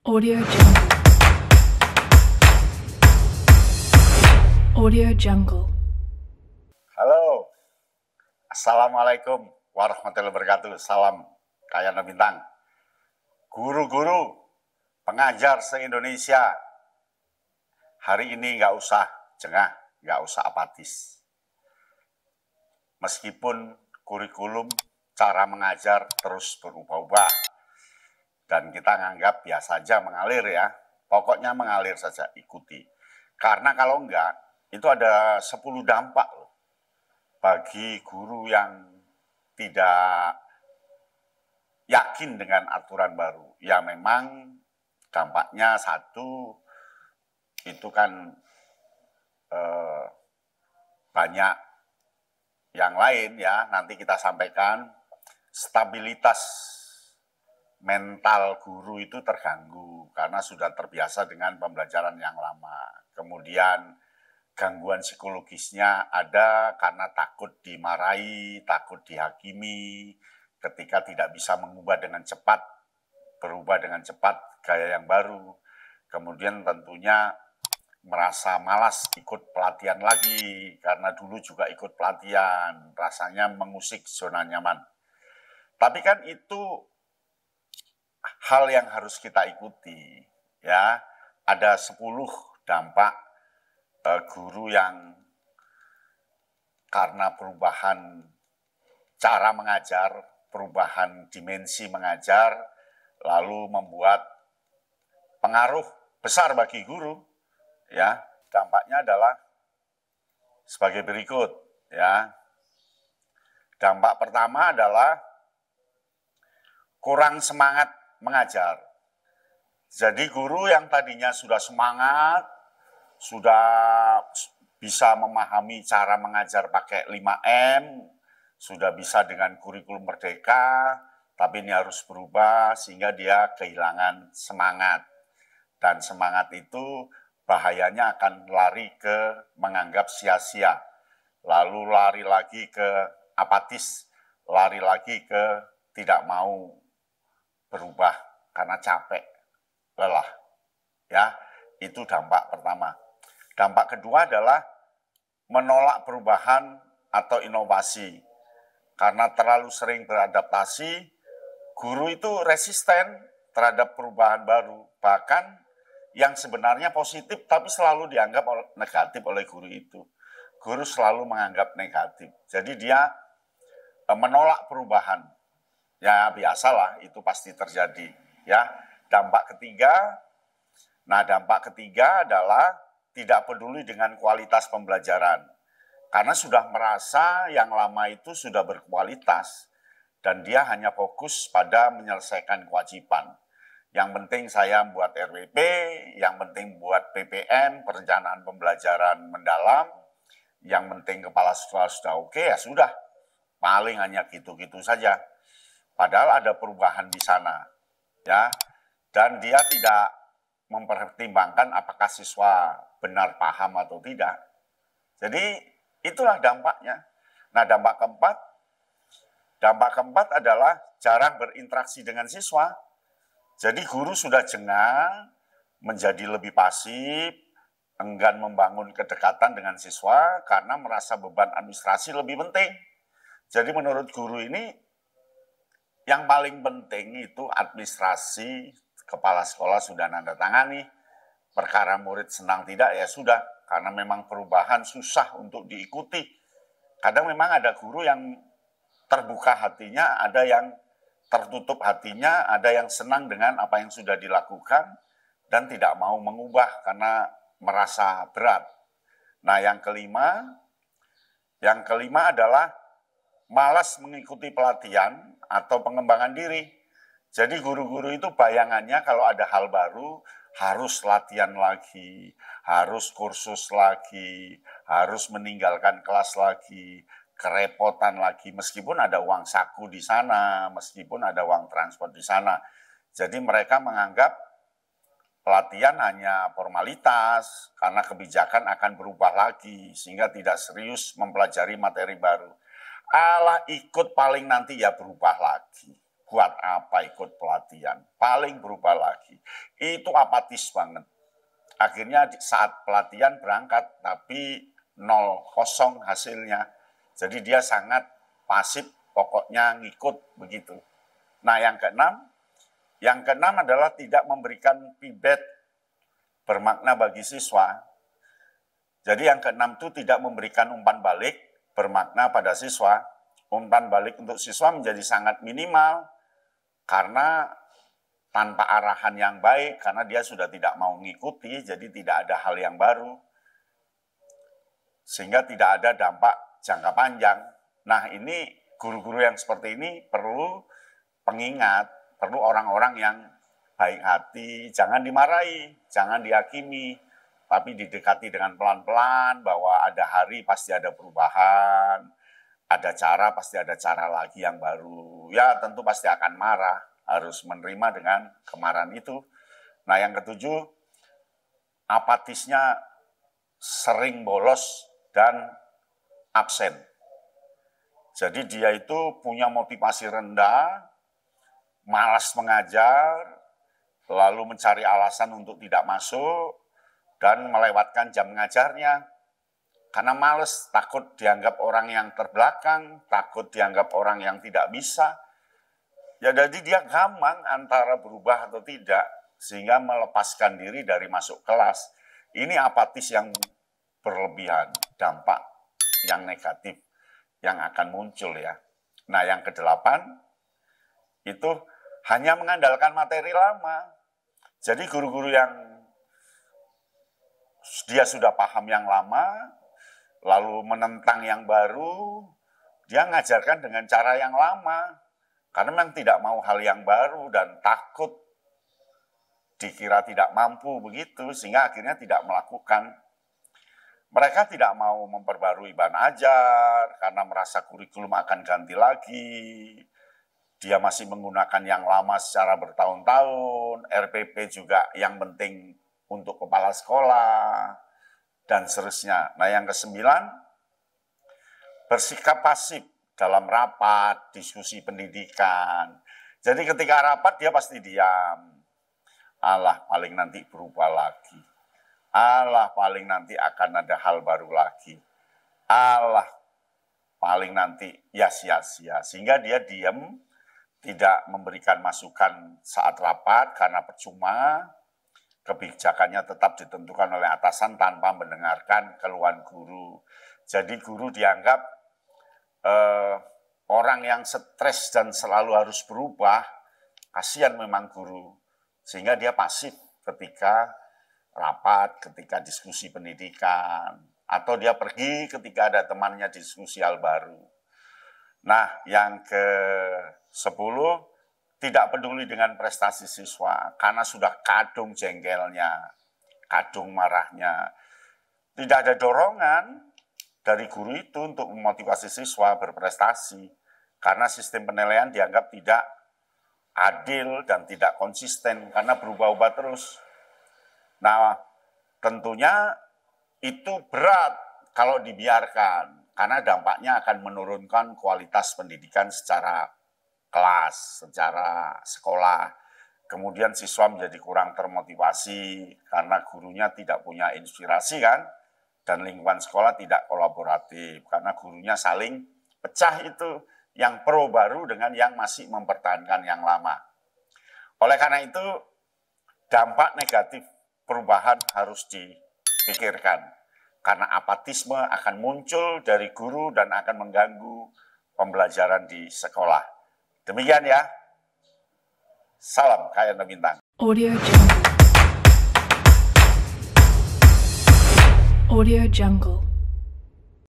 Audio Jungle. Audio Jungle. Halo, Assalamualaikum warahmatullahi wabarakatuh. Salam Kayana Bintang. Guru-guru, pengajar se-Indonesia, hari ini nggak usah jengah, nggak usah apatis. Meskipun kurikulum cara mengajar terus berubah-ubah, dan kita nganggap biasa saja mengalir ya, pokoknya mengalir saja, ikuti. Karena kalau enggak, itu ada 10 dampak loh bagi guru yang tidak yakin dengan aturan baru. Ya memang dampaknya satu, itu kan banyak yang lain ya, nanti kita sampaikan. Stabilitas mental guru itu terganggu karena sudah terbiasa dengan pembelajaran yang lama. Kemudian gangguan psikologisnya ada karena takut dimarahi, takut dihakimi, ketika tidak bisa mengubah dengan cepat, berubah dengan cepat gaya yang baru. Kemudian tentunya merasa malas ikut pelatihan lagi, karena dulu juga ikut pelatihan, rasanya mengusik zona nyaman. Tapi kan itu hal yang harus kita ikuti, ya. Ada 10 dampak guru yang karena perubahan cara mengajar, perubahan dimensi mengajar, lalu membuat pengaruh besar bagi guru, ya. Dampaknya adalah sebagai berikut, ya. Dampak pertama adalah kurang semangat mengajar. Jadi guru yang tadinya sudah semangat, sudah bisa memahami cara mengajar pakai 5M, sudah bisa dengan kurikulum merdeka, tapi ini harus berubah sehingga dia kehilangan semangat. Dan semangat itu bahayanya akan lari ke menganggap sia-sia, lalu lari lagi ke apatis, lari lagi ke tidak mau berubah karena capek, lelah. Ya, itu dampak pertama. Dampak kedua adalah menolak perubahan atau inovasi. Karena terlalu sering beradaptasi, guru itu resisten terhadap perubahan baru. Bahkan yang sebenarnya positif tapi selalu dianggap negatif oleh guru itu. Guru selalu menganggap negatif. Jadi dia menolak perubahan. Ya biasalah, itu pasti terjadi. Ya, dampak ketiga adalah tidak peduli dengan kualitas pembelajaran. Karena sudah merasa yang lama itu sudah berkualitas dan dia hanya fokus pada menyelesaikan kewajiban. Yang penting saya buat RWP, yang penting buat PPM, perencanaan pembelajaran mendalam, yang penting kepala sekolah sudah oke, ya sudah. Paling hanya gitu-gitu saja. Padahal ada perubahan di sana, ya, dan dia tidak mempertimbangkan apakah siswa benar paham atau tidak. Jadi itulah dampaknya. Nah, dampak keempat adalah jarang berinteraksi dengan siswa. Jadi guru sudah jengah, menjadi lebih pasif, enggan membangun kedekatan dengan siswa karena merasa beban administrasi lebih penting. Jadi menurut guru ini yang paling penting itu administrasi, kepala sekolah sudah nanda tangani, perkara murid senang tidak ya sudah, karena memang perubahan susah untuk diikuti. Kadang memang ada guru yang terbuka hatinya, ada yang tertutup hatinya, ada yang senang dengan apa yang sudah dilakukan dan tidak mau mengubah karena merasa berat. Nah, yang kelima adalah malas mengikuti pelatihan atau pengembangan diri. Jadi guru-guru itu bayangannya kalau ada hal baru harus latihan lagi, harus kursus lagi, harus meninggalkan kelas lagi, kerepotan lagi, meskipun ada uang saku di sana, meskipun ada uang transport di sana. Jadi mereka menganggap pelatihan hanya formalitas, karena kebijakan akan berubah lagi, sehingga tidak serius mempelajari materi baru. Alah ikut paling nanti ya berubah lagi. buat apa ikut pelatihan, paling berubah lagi. Itu apatis banget. Akhirnya saat pelatihan berangkat, tapi 0-0 hasilnya. Jadi dia sangat pasif, pokoknya ngikut begitu. Nah yang keenam adalah tidak memberikan feedback bermakna bagi siswa. Jadi yang keenam itu tidak memberikan umpan balik bermakna pada siswa. Umpan balik untuk siswa menjadi sangat minimal karena tanpa arahan yang baik, karena dia sudah tidak mau mengikuti, jadi tidak ada hal yang baru. Sehingga tidak ada dampak jangka panjang. Nah ini guru-guru yang seperti ini perlu pengingat, perlu orang-orang yang baik hati, jangan dimarahi, jangan dihakimi, tapi didekati dengan pelan-pelan bahwa ada hari pasti ada perubahan, ada cara pasti ada cara lagi yang baru. Ya tentu pasti akan marah, harus menerima dengan kemarahan itu. Nah yang ketujuh, apatisnya sering bolos dan absen. Jadi dia itu punya motivasi rendah, malas mengajar, lalu mencari alasan untuk tidak masuk, dan melewatkan jam mengajarnya. Karena malas, takut dianggap orang yang terbelakang, takut dianggap orang yang tidak bisa. Ya jadi dia gampang antara berubah atau tidak, sehingga melepaskan diri dari masuk kelas. Ini apatis yang berlebihan, dampak yang negatif yang akan muncul ya. Nah yang kedelapan, itu hanya mengandalkan materi lama. Jadi guru-guru yang dia sudah paham yang lama, lalu menentang yang baru, dia ngajarkan dengan cara yang lama. Karena memang tidak mau hal yang baru dan takut dikira tidak mampu begitu, sehingga akhirnya tidak melakukan. Mereka tidak mau memperbarui bahan ajar karena merasa kurikulum akan ganti lagi. Dia masih menggunakan yang lama secara bertahun-tahun, RPP juga yang penting untuk kepala sekolah, dan seterusnya. Nah yang kesembilan, bersikap pasif dalam rapat, diskusi pendidikan. Jadi ketika rapat dia pasti diam. Alah paling nanti berubah lagi. Alah paling nanti akan ada hal baru lagi. Alah paling nanti ya sia-sia. Sehingga dia diam, tidak memberikan masukan saat rapat karena percuma. Kebijakannya tetap ditentukan oleh atasan tanpa mendengarkan keluhan guru. Jadi guru dianggap orang yang stres dan selalu harus berubah. Kasihan memang guru. Sehingga dia pasif ketika rapat, ketika diskusi pendidikan, atau dia pergi ketika ada temannya diskusi hal baru. Nah, yang ke-10, tidak peduli dengan prestasi siswa, karena sudah kadung jengkelnya, kadung marahnya. Tidak ada dorongan dari guru itu untuk memotivasi siswa berprestasi, karena sistem penilaian dianggap tidak adil dan tidak konsisten, karena berubah-ubah terus. Nah, tentunya itu berat kalau dibiarkan, karena dampaknya akan menurunkan kualitas pendidikan secara kelas, secara sekolah. Kemudian siswa menjadi kurang termotivasi, karena gurunya tidak punya inspirasi kan, dan lingkungan sekolah tidak kolaboratif, karena gurunya saling pecah itu, yang pro baru dengan yang masih mempertahankan yang lama. Oleh karena itu, dampak negatif perubahan harus dipikirkan, karena apatisme akan muncul dari guru dan akan mengganggu pembelajaran di sekolah. Demikian ya. Salam Kayana Bintang. Audio Jungle. Audio Jungle.